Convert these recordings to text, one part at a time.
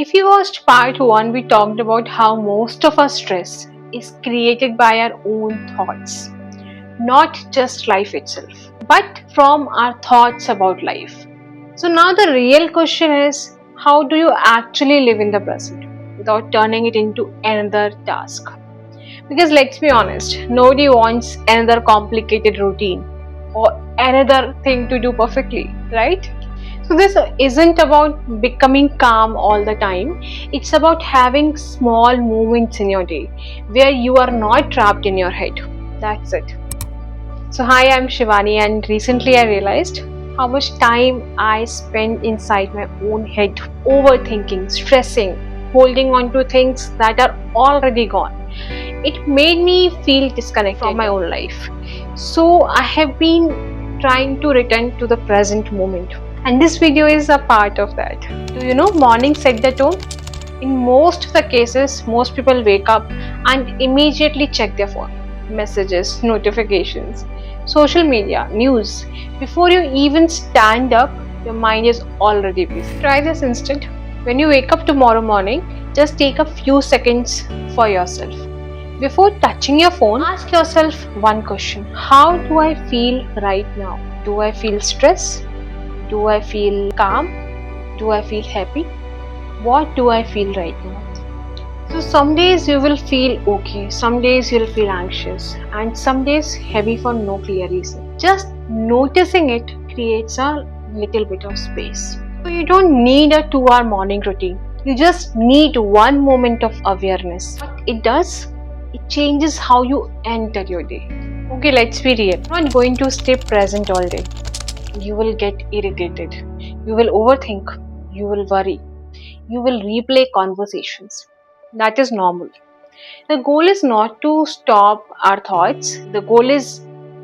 If you watched part 1, we talked about how most of our stress is created by our own thoughts, not just life itself, but from our thoughts about life. So now the real question is, how do you actually live in the present without turning it into another task? Because let's be honest, nobody wants another complicated routine or another thing to do perfectly, right? So this isn't about becoming calm all the time. It's about having small moments in your day where you are not trapped in your head. That's it. So hi, I'm Shivani, and recently I realized how much time I spend inside my own head, overthinking, stressing, holding on to things that are already gone. It made me feel disconnected from my own life. So I have been trying to return to the present moment. And this video is a part of that. Do you know morning set the tone? In most of the cases, most people wake up and immediately check their phone, messages, notifications, social media, news. Before you even stand up, your mind is already busy. Try this instead. When you wake up tomorrow morning, just take a few seconds for yourself. Before touching your phone, ask yourself one question. How do I feel right now? Do I feel stress? Do I feel calm? Do I feel happy? What do I feel right now? So some days you will feel okay, some days you'll feel anxious, and some days heavy for no clear reason. Just noticing it creates a little bit of space. So you don't need a 2-hour morning routine. You just need one moment of awareness. What it does, it changes how you enter your day. Okay, let's be real. You're not going to stay present all day. You will get irritated. You will overthink. You will worry. You will replay conversations. That is normal. The goal is not to stop our thoughts. The goal is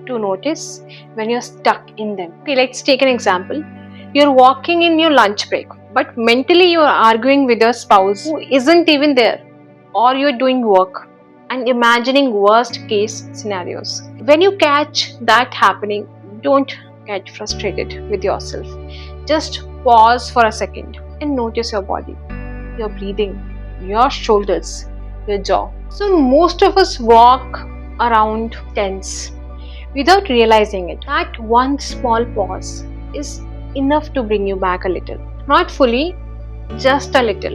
to notice when you're stuck in them. Okay, let's take an example. You're walking in your lunch break, but mentally you're arguing with your spouse who isn't even there, or you're doing work and imagining worst case scenarios. When you catch that happening, don't get frustrated with yourself. Just pause for a second and notice your body, your breathing, your shoulders, your jaw. So most of us walk around tense without realizing it. That one small pause is enough to bring you back a little. Not fully, just a little.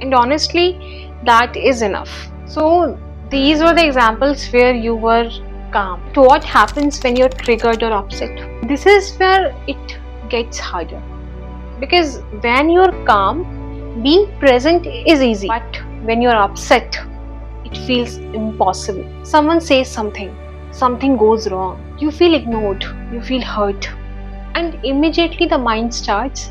And honestly, that is enough. So these were the examples where you were calm. So what happens when you're triggered or upset? This is where it gets harder. Because when you're calm, being present is easy. But when you're upset, it feels impossible. Someone says something goes wrong. You feel ignored, you feel hurt. And immediately the mind starts,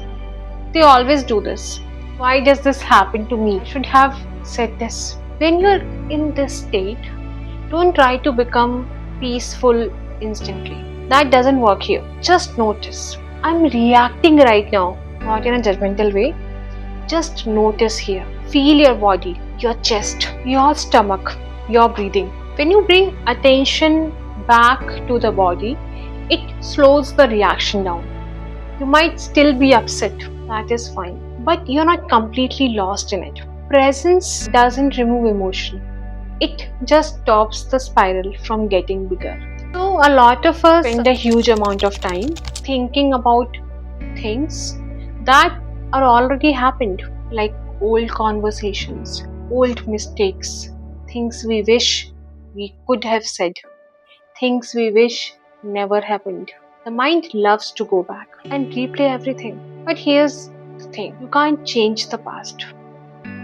they always do this. Why does this happen to me? I should have said this. When you're in this state, don't try to become peaceful instantly. That doesn't work here. Just notice. I'm reacting right now, not in a judgmental way. Just notice here. Feel your body, your chest, your stomach, your breathing. When you bring attention back to the body, it slows the reaction down. You might still be upset, that is fine, but you're not completely lost in it. Presence doesn't remove emotion. It just stops the spiral from getting bigger. So a lot of us spend a huge amount of time thinking about things that are already happened, like old conversations, old mistakes, things we wish we could have said, things we wish never happened. The mind loves to go back and replay everything. But here's the thing, you can't change the past.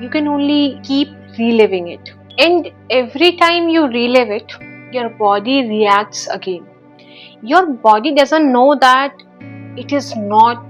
You can only keep reliving it. And every time you relive it, your body reacts again. Your body doesn't know that it is not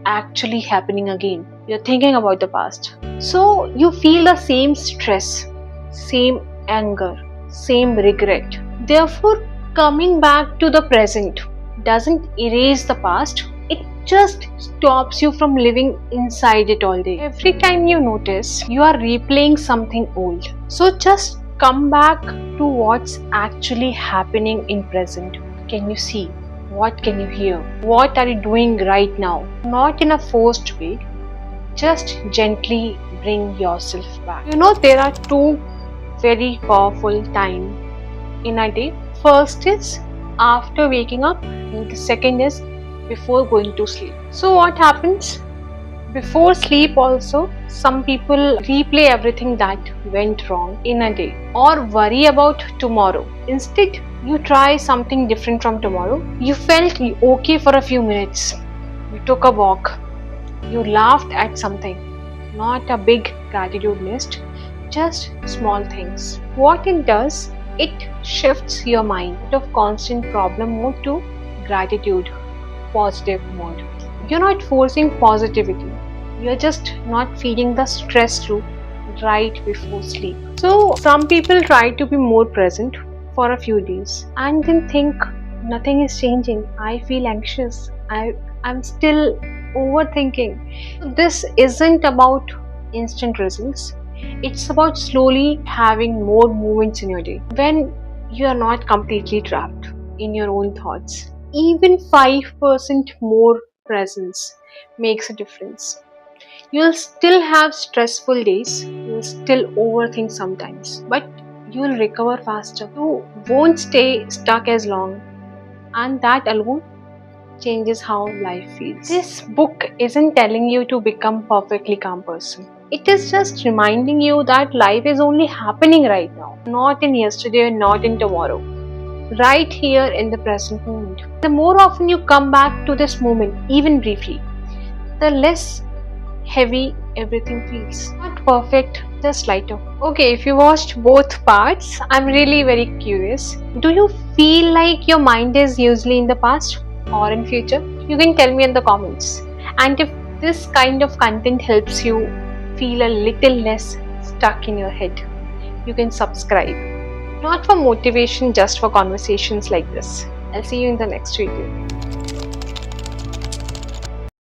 actually happening again. You're thinking about the past. So you feel the same stress, same anger, same regret. Therefore, coming back to the present doesn't erase the past. It just stops you from living inside it all day. Every time you notice, you are replaying something old. So just come back to what's actually happening in present. Can you see? What can you hear? What are you doing right now? Not in a forced way, just gently bring yourself back. There are two very powerful times in a day. First is after waking up, and the second is before going to sleep. So what happens? Before sleep also, some people replay everything that went wrong in a day or worry about tomorrow. Instead, you try something different from tomorrow. You felt okay for a few minutes. You took a walk. You laughed at something. Not a big gratitude list, just small things. What it does, it shifts your mind out of constant problem mode to gratitude, positive mode. You're not forcing positivity. You're just not feeding the stress through right before sleep. So some people try to be more present for a few days and then think nothing is changing. I feel anxious. I'm still overthinking. This isn't about instant results. It's about slowly having more moments in your day when you are not completely trapped in your own thoughts. Even 5% more presence makes a difference. You'll still have stressful days, you'll still overthink sometimes, but you'll recover faster. You won't stay stuck as long, and that alone changes how life feels. This book isn't telling you to become perfectly calm person. It is just reminding you that life is only happening right now, not in yesterday, not in tomorrow. Right here in the present moment. The more often you come back to this moment, even briefly, the less heavy everything feels. Not perfect, just lighter. Okay, if you watched both parts, I'm really very curious. Do you feel like your mind is usually in the past or in future? You can tell me in the comments. And if this kind of content helps you feel a little less stuck in your head, you can subscribe. Not for motivation, just for conversations like this. I'll see you in the next video.